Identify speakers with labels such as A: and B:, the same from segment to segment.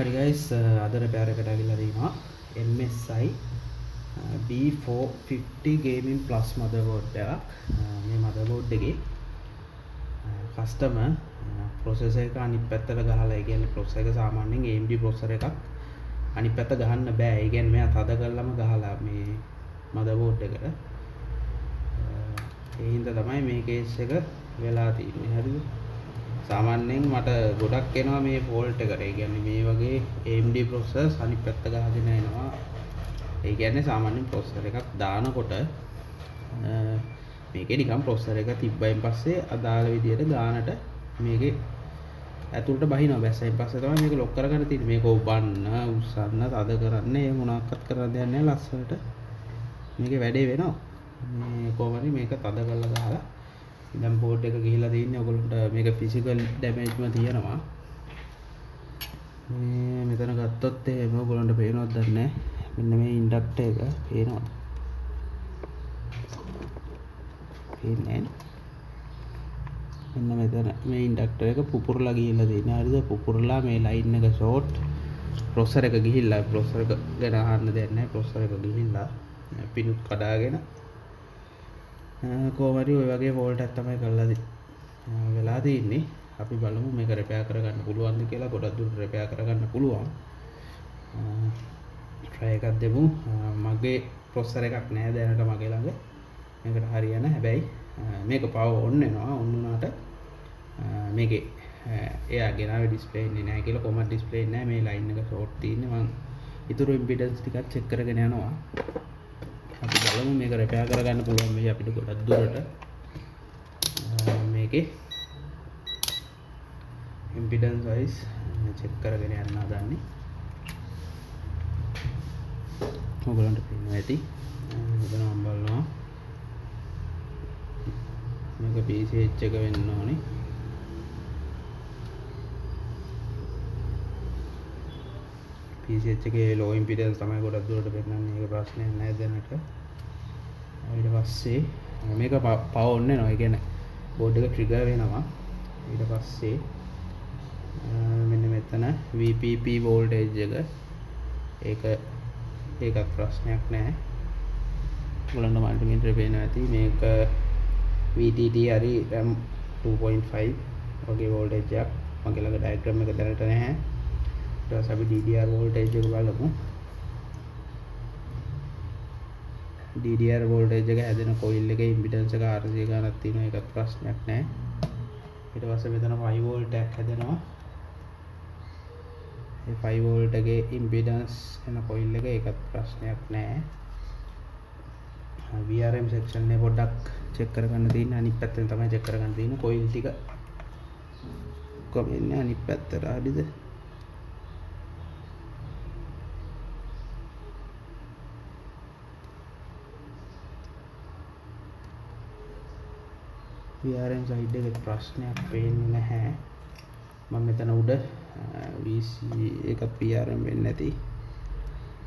A: හරි guys අද repair එකට ඇවිල්ලා තිනවා MSI B450 gaming plus motherboard එකක්. මේ motherboard එකේ customer processor එක අනිත් පැත්තට ගහලා ඒ කියන්නේ processor එක සාමාන්‍යයෙන් AMD processor එකක් අනිත් පැත්ත ගහන්න බෑ. ඒ කියන්නේ මෙයා තද කරලම ගහලා මේ motherboard එකට. ඒ හින්දා තමයි මේ case එක වෙලා තියෙන්නේ. හරිද? සාමාන්‍යයෙන් මට ගොඩක් එනවා මේ ෆෝල්ට් එකට. ඒ කියන්නේ මේ වගේ AMD processors අනිත් පැත්ත ගහගෙන එනවා. ඒ කියන්නේ සාමාන්‍යයෙන් processor එකක් දානකොට මේකේ නිකන් processor එක තිබ්බයින් පස්සේ අදාළ විදියට ගානට මේකේ ඇතුළට බහිනවා. බැස්සයින් පස්සේ තමයි මේක ලොක් කරගන්න තියෙන්නේ. මේක ඔබන්න, උස්සන්න, තද කරන්න, ඒ මොනවාක්වත් කරන්න දෙයක් නැහැ. ලස්සනට මේකේ වැඩේ වෙනවා. මේ කොහොමද මේක තද කරලා ගහලා දැන් බෝඩ් එක ගිහිලා තියෙන්නේ. ඔයගොල්ලන්ට මේක ෆිසිකල් ඩැමේජ්ම තියෙනවා. මේ මෙතන ගත්තොත් එහෙම ඔයගොල්ලන්ට පේනවද දන්නේ නැහැ. මෙන්න මේ ඉන්ඩක්ටර් එක පේනවද? පේන්නේ මෙන්න මෙතන මේ ඉන්ඩක්ටර් එක පුපුරලා ගිහිල්ලා තියෙනවා. හරිද? පුපුරලා මේ ලයින් එක ෂෝට් ප්‍රොසෙසර් එක ගිහිල්ලා ප්‍රොසෙසර් එක ගැන අහන්න දෙයක් නැහැ. ප්‍රොසෙසර් එක ගිහිල්ලා පිනුත් කඩාගෙන කොහොමරි ඔය වගේ ෆෝල්ට් එකක් තමයි වෙලා තියෙන්නේ. අපි බලමු මේක රිපෙයාර් කරගන්න පුළුවන්ද කියලා. ගොඩක් දුරට රිපෙයාර් කරගන්න පුළුවන්. try එකක් දෙමු. මගේ ප්‍රොසෙසර් එකක් නැහැ දැනට මගේ ළඟ. මේකට හරියන හැබැයි මේක පවර් ඔන් වෙනවා. ඔන් වුණාට මේකේ එයා ගෙනාවේ ඩිස්ප්ලේ ඉන්නේ නැහැ කියලා. කොහොමද ඩිස්ප්ලේ නැහැ? මේ ලයින් එක ෂෝට් තියෙන්නේ. මම ඊටු ඉම්පිඩන්ස් ටිකක් චෙක් කරගෙන යනවා. අපි බලමු මේක රිපෙයාර් කරගන්න පුළුවන් වෙයි අපිට ගොඩක් දුරට. මේකේ ඉම්පිඩන්ස් වයිස් චෙක් කරගෙන යන්න හදන්නේ. ඔයගොල්ලන්ට පේනවා ඇති. මෙතන මම බලනවා මේක PCH එක වෙන්න ඕනේ. PCH එකේ low impedance තමයි ගොඩක් දුරට පෙන්නන්නේ. ඒක ප්‍රශ්නයක් නෑ දැනට. ඊට පස්සේ මේක පවර් ඔන් වෙනවා. ඒ කියන්නේ බෝඩ් එක ට්‍රිගර් වෙනවා. ඊට පස්සේ මෙන්න මෙතන VPP voltage එක ඒකත් ප්‍රශ්නයක් නෑ. ඔයගොල්ලන්ට මල්ටිමීටරේ පේනවා ඇති. මේක VTT හරි RAM 2.5 වගේ voltage එකක්. මගේ ළඟ diagram එක දැනට නැහැ. ඊට පස්සේ අපි DDR voltage එක බලමු. DDR voltage එක හැදෙන coil එකේ impedance එක RC ගානක් තියෙනවා. ඒකත් ප්‍රශ්නයක් නැහැ. ඊට පස්සේ මෙතන 5 volt එකක් හැදෙනවා. මේ 5 volt එකේ impedance එන coil එක ඒකත් ප්‍රශ්නයක් නැහැ. VRM section එක පොඩ්ඩක් check කරගන්න තියෙන්නේ. අනිත් පැත්තෙන් තමයි check කරගන්න තියෙන්නේ. coil ටික කොහොම ඉන්නේ අනිත් පැත්තට. හරිද? VRM side එකේ ප්‍රශ්නයක් වෙන්නේ නැහැ. මම මෙතන උඩ VC එක PRM වෙන්නේ නැති.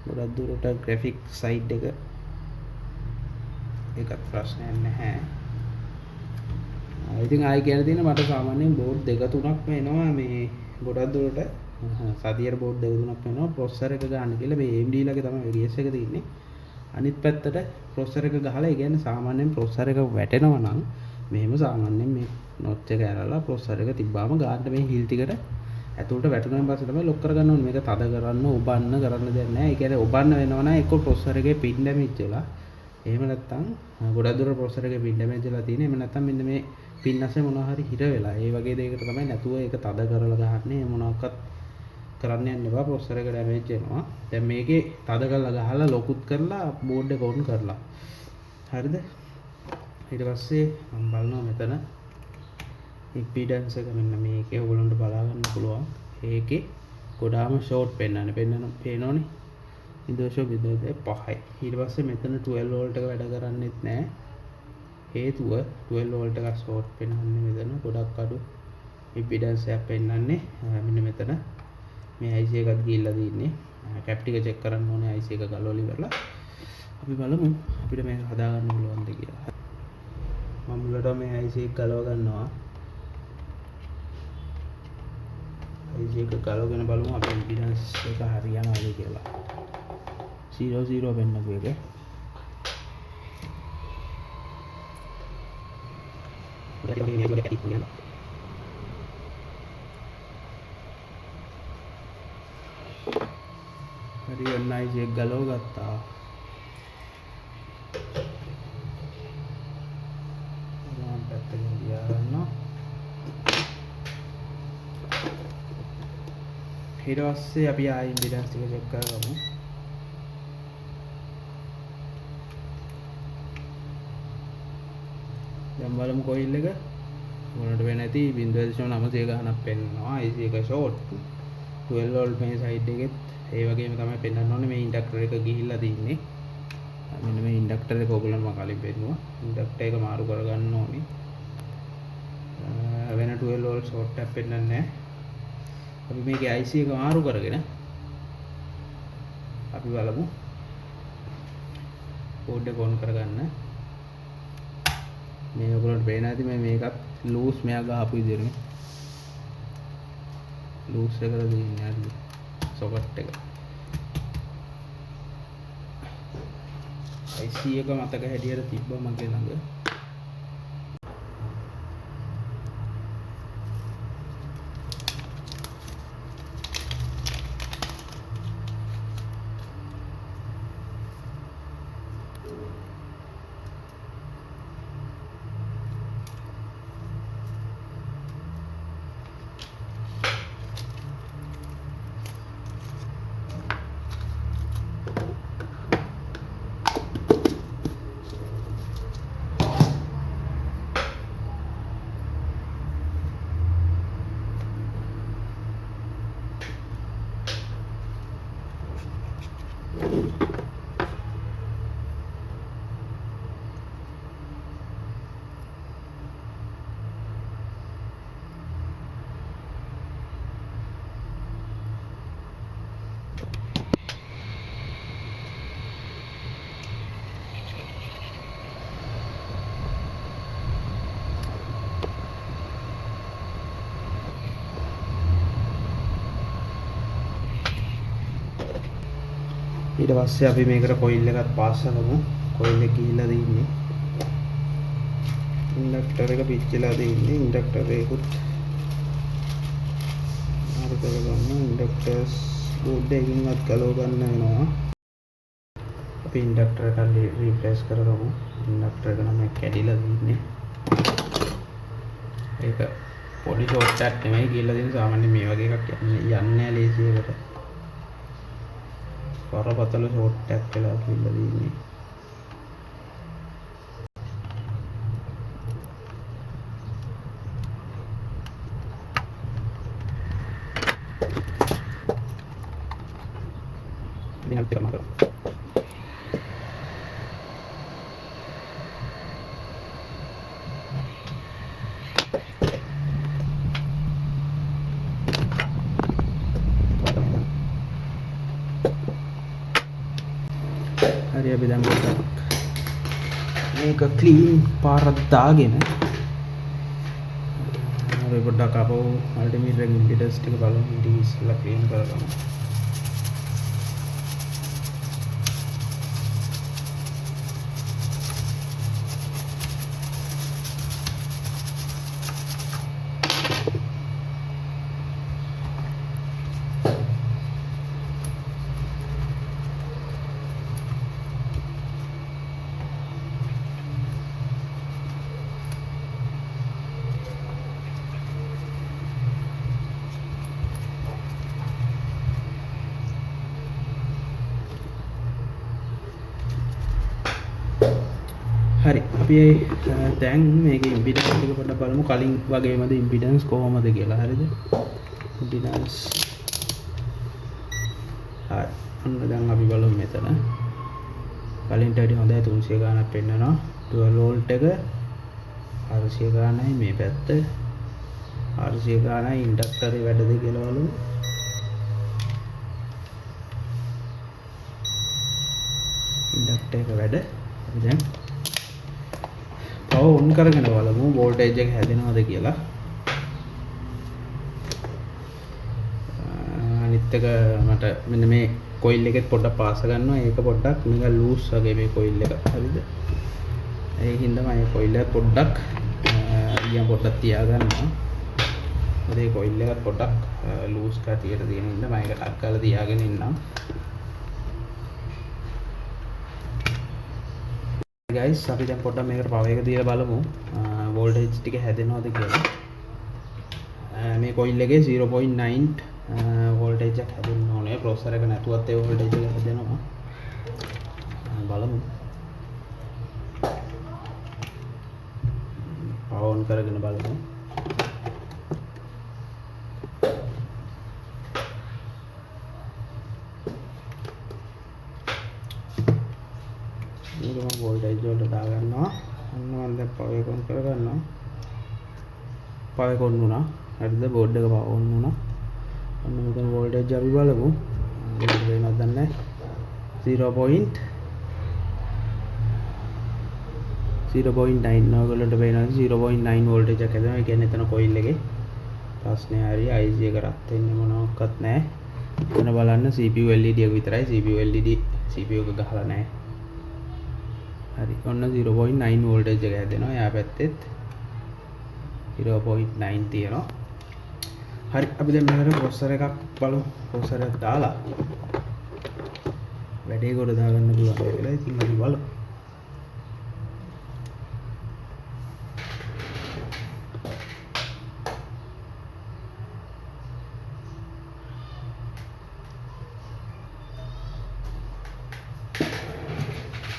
A: ගොඩක් දුරට graphic side එක ඒකත් ප්‍රශ්නයක් නැහැ. ඉතින් ආයි කියන දේ මට සාමාන්‍යයෙන් බෝඩ් දෙක තුනක් වෙනවා. මේ ගොඩක් දුරට සතියේ බෝඩ් දෙක තුනක් වෙනවා. ප්‍රොසෙසර් එක ගන්න කියලා මේ AMD ළගේ තමයි GS එක තියෙන්නේ. අනිත් පැත්තට ප්‍රොසෙසර් එක ගහලා ඒ කියන්නේ සාමාන්‍යයෙන් ප්‍රොසෙසර් එක වැටෙනවා නම් මෙහෙම සාමාන්‍යයෙන් මේ නොච් එක ඇරලා ප්‍රොසෙසර් එක තිබ්බාම ගාන්න මේ හිල් ටිකට ඇතුළට වැටුණාන් පස්සේ තමයි ලොක් කරගන්න ඕනේ. මේක තද කරන්න ඔබන්න කරන්න දෙයක් නැහැ. ඒ කියන්නේ ඔබන්න වෙනවා නම් එක්ක ප්‍රොසෙසර් එකේ පින් ඩැමේජ් වෙලා එහෙම නැත්නම් ගොඩක් දුර ප්‍රොසෙසර් එකේ පින් ඩැමේජ් වෙලා තියෙන. එහෙම නැත්නම් මෙන්න මේ පින් නැසේ මොනවා හරි හිර වෙලා. ඒ වගේ දෙයකට තමයි නැතුව ඒක තද කරලා ගහන්නේ. ඒ මොනවාක්වත් කරන්න යන්න එපා. ප්‍රොසෙසර් එක ඩැමේජ් වෙනවා. දැන් මේකේ තද කරලා ගහලා ලොකුත් කරලා බෝඩ් එක ඔන් කරලා. හරිද? ඊට පස්සේ මම බලනවා මෙතන impedance එක මෙන්න මේකේ ඔයගොල්ලන්ට බලා ගන්න පුළුවන්. ඒකේ ගොඩාම ෂෝට් පේනවනේ. 0.5යි. ඊට පස්සේ මෙතන 12 volt එක වැඩ කරන්නේත් නැහැ. හේතුව 12 volt එක ෂෝට් පෙන්වන්නේ මෙතන ගොඩක් අඩු impedance එකක් පෙන්වන්නේ. මෙන්න මෙතන මේ IC එකත් ගිහිල්ලා තින්නේ. කැප් ටික චෙක් කරන්න ඕනේ IC එක ගලවලා ඉවරලා. අපි බලමු අපිට මේක හදා ගන්න පුළුවන්ද කියලා. මම මුලට මේ IC එක ගලව ගන්නවා. IC එක ගලවගෙන බලමු අපේ impedance කරලා 00 පෙන්නපු එක. හරි ඔන්නයි ජෙක් ගලව ගත්තා. මම පැත්තකින් තියාගන්නවා. ඊට පස්සේ අපි ආයි ඉම්පිඩන්ස් ටික චෙක් කරගමු. දැන් බලමු කොයිල් එක මොනට වෙන්නේ නැති 0.9 ගානක් පෙන්නනවා. IC එක ෂෝට් 12 වෝල්ට් මේ සයිඩ් එකෙත් ඒ වගේම තමයි පෙන්වන්න ඕනේ. මේ ඉන්ඩක්ටර් එක ගිහිල්ලා තින්නේ. මෙන්න මේ ඉන්ඩක්ටර් එක ඕගොල්ලන්ට මම කලින් පෙන්නුවා. ඉන්ඩක්ටර් එක මාරු කරගන්න ඕනේ. වෙන 12 වෝල්ට් ෂෝට් එකක් පෙන්වන්නේ නැහැ. අපි මේකේ IC එක මාරු කරගෙන අපි බලමු බෝඩ් එක ඔන් කරගන්න. මේ ඔයගොල්ලන්ට පේන ඇති මේකත් ලූස් මෙයා ගහපු විදිහට ලූස් එකකට දෙන්නේ හරි සොකට් එක. IC එක මතක හැටියට තිබ්බා මගේ ළඟ. ඊට පස්සේ අපි මේකට කොයිල් එකක් පාස් කරමු. කොයිල් එක ගිහිල්ලා තින්නේ ඉන්ඩක්ටර් එක පිච්චිලා තින්නේ. ඉන්ඩක්ටර් එකකුත් මාරු කරගන්න. ඉන්ඩක්ටර්ස් බෝඩ් එකකින්වත් ගලව ගන්න වෙනවා. අපි ඉන්ඩක්ටර් එක රීප්ලේස් කරගමු. ඉන්ඩක්ටර් එක නම් කැඩිලා තින්නේ. ඒක පොඩි ෂෝට් එකක් නෙමෙයි කියලා දෙන සාමාන්‍ය මේ වගේ එකක් යන්නේ නැහැ ලේසියකට. බරපතල ෂෝට් එකක් වෙලා කියලා දෙන්නේ. dengan tidak makan. Hari අපි දැන් පොඩ්ඩක් මේක ක්ලීන් පාරක් දාගෙන අපි පොඩ්ඩක් අපෝ මල්ටිමීටර් ඉම්පිඩන්ස් ටික බලමු. ඉතින් ඉස්සෙල්ලා ක්ලීන් කරගමු. හරි අපි දැන් මේකේ ඉම්පිඩන්ස් එක පොඩ්ඩක් බලමු. කලින් වගේමද ඉම්පිඩන්ස් කොහොමද කියලා. හරිද? ඉම්පිඩන්ස් හරි. අන්න දැන් අපි බලමු මෙතන. කලින්ට වඩා හොඳයි 300 ගානක් පෙන්නනවා. 12 වෝල්ට් එක 400 ගානයි මේ පැත්ත. 400 ගානයි ඉන්ඩක්ටරේ වැඩද කියලා බලමු. ඉන්ඩක්ටර් එක වැඩ. දැන් පවර් ඔන් කරගෙන බලමු වෝල්ටේජ් එක හැදෙනවද කියලා. අනිත් අනිත් එක මට මෙන්න මේ කොයිල් එකෙත් පොඩ්ඩක් පාස ගන්නවා. ඒක පොඩ්ඩක් නිකන් ලූස් වගේ මේ කොයිල් එක. හරිද? ඒකින්ද මම මේ කොයිල් එක පොඩ්ඩක් ඊයන් පොඩ්ඩක් තියා ගන්නවා. මේ කොයිල් එකත් පොඩ්ඩක් ලූස් ගතියට තියෙන ඉන්න මම ඒක ටක් කරලා තියාගෙන ඉන්නම්. guys අපි දැන් පොඩ්ඩක් මේකට පවර් එක දීලා බලමු වෝල්ටේජ් ටික හැදෙනවද කියලා. මේ කොයිල් එකේ 0.9 වෝල්ටේජ් එකක් හැදෙන්න ඕනේ. ප්‍රොසෙසර් එක නැතුවත් ඒ වෝල්ටේජ් එක හැදෙනවා. බලමු. පවර් ඔන් කරගෙන බලමු. මේක වෝල්ටේජ් වලට දා ගන්නවා. අන්න මම දැන් පවර් එක ඔන් කර ගන්නවා. පවර් එක ඔන් වුණා. හරිද? බෝඩ් එක පවර් ඔන් වුණා. අන්න මෙතන වෝල්ටේජ් අපි බලමු. මේක වෙනවද දන්නේ නැහැ. 0.9 ඔයගොල්ලන්ට පේනවා 0.9 වෝල්ටේජ් එකක් හැදෙනවා. ඒ කියන්නේ එතන කොයිල් එකේ ප්‍රශ්නේ හරි IC එක රත් වෙන්නේ මොනවත් නැහැ. එතන බලන්න CPU LED එක විතරයි. CPU එක ගහලා නැහැ. හරි ඔන්න 0.9 වෝල්ටේජ් එක හැදෙනවා. යා පැත්තෙත් 0.9 තියෙනවා. හරි අපි දැන් මෙතන ප්‍රොසෙසර් එකක් බලමු. ප්‍රොසෙසර් එක දාලා වැඩේ කොට දාගන්න පුළුවන් කියලා. ඉතින් අපි බලමු.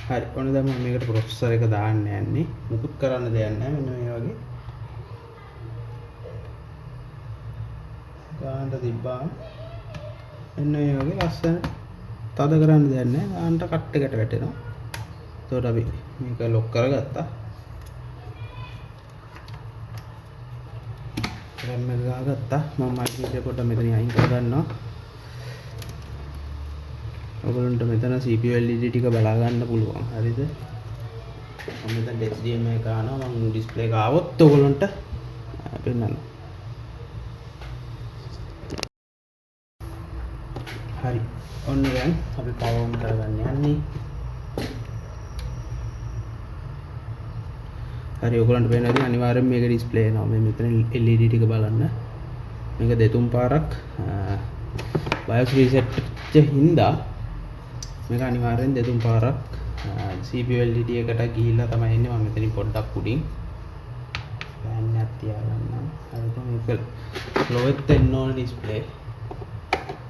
A: හරි ඔන්න දැන් මම මේකට ප්‍රොසෙසර් එක දාන්න යන්නේ. මුකුත් කරන්න දෙයක් නැහැ. මෙන්න මේ වගේ ගානට තිබ්බාම මෙන්න මේ වගේ ලස්සන තද කරන්න දෙයක් නැහැ. ගානට කට් එකට වැටෙනවා. එතකොට අපි මේක ලොක් කරගත්තා. RAM එක ගහගත්තා. මම මයික් එක පොඩ්ඩක් මෙතනින් අයින් කර ගන්නවා. ඔයගොල්ලන්ට මෙතන CPU LED ටික බලා ගන්න පුළුවන්. හරිද? මම මෙතන HDMI එක ගන්නවා. මම ඩිස්ප්ලේ එක ආවොත් ඔයගොල්ලන්ට පෙන්නන්න. හරි. ඔන්න දැන් අපි පවර් ඔන් කරගන්න යන්නේ. හරි ඔයගොල්ලන්ට පේනවාද අනිවාර්යෙන් මේක ඩිස්ප්ලේ වෙනවා. මේ මෙතන LED ටික බලන්න. මේක දෙතුන් පාරක් BIOS reset වෙච්ච හින්දා මේක අනිවාර්යෙන් දෙතුන් පාරක් CPU LED එකට ගිහිල්ලා තමයි එන්නේ. මම මෙතනින් පොඩ්ඩක් උඩින් ෆෑන් එකක් තියාගන්නම්. හරිද? මේක ලොවෙත් එන්න ඕන ඩිස්ප්ලේ.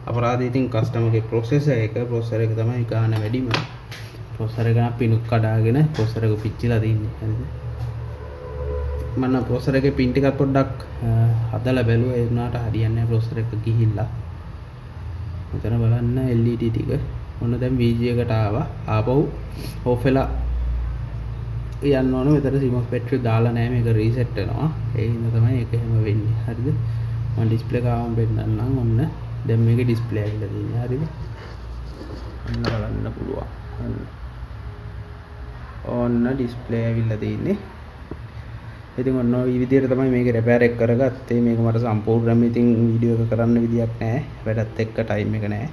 A: අපරාධය ඉතින් කස්ටමර්ගේ ප්‍රොසෙසර් එක තමයි ගාන වැඩිම. ප්‍රොසෙසර් එක නම් පිනුක් කඩාගෙන ප්‍රොසෙසර් එක පිච්චිලා තින්නේ. හරිද? මම ප්‍රොසෙසර් එකේ පින් ටිකක් පොඩ්ඩක් හදලා බැලුවා. ඒ වුණාට හරියන්නේ නැහැ ප්‍රොසෙසර් එක ගිහිල්ලා. මෙතන බලන්න LED ටික ඔන්න දැන් VG එකට ආවා. ආපහු ඔෆ් වෙලා යන්න ඕන. මෙතන CMOS බැටරි දාලා නැහැ. මේක රීසෙට් වෙනවා. ඒ හින්දා තමයි ඒක එහෙම වෙන්නේ. හරිද? මම ඩිස්ප්ලේ එක ආවම පෙන්නන්නම්. ඔන්න දැන් මේකේ ඩිස්ප්ලේ ඇවිල්ලා තියෙන්නේ. හරිද? ඔන්න බලන්න පුළුවන්. ඔන්න ඩිස්ප්ලේ ඇවිල්ලා තියෙන්නේ. ඉතින් ඔන්න ඔය විදිහට තමයි මේක රිපෙයාර් එක කරගත්තේ. මේක මට සම්පූර්ණයෙන්ම ඉතින් වීඩියෝ එක කරන්න විදියක් නැහැ. වැඩත් එක්ක ටයිම් එක නැහැ.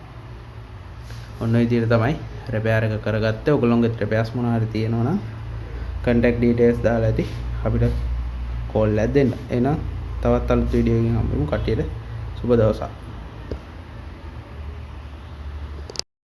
A: ඔන්න ඔය විදිහට තමයි රිපෙයාර් එක කරගත්තේ. ඔයගොල්ලෝගේ රිපෙයාර්ස් මොනවා හරි තියෙනවා නම් contact details දාලා ඇති. අපිට කෝල් එකක් දෙන්න. එහෙනම් තවත් අලුත් වීඩියෝ එකකින් හම්බෙමු. කට්ටියට සුබ දවසක්.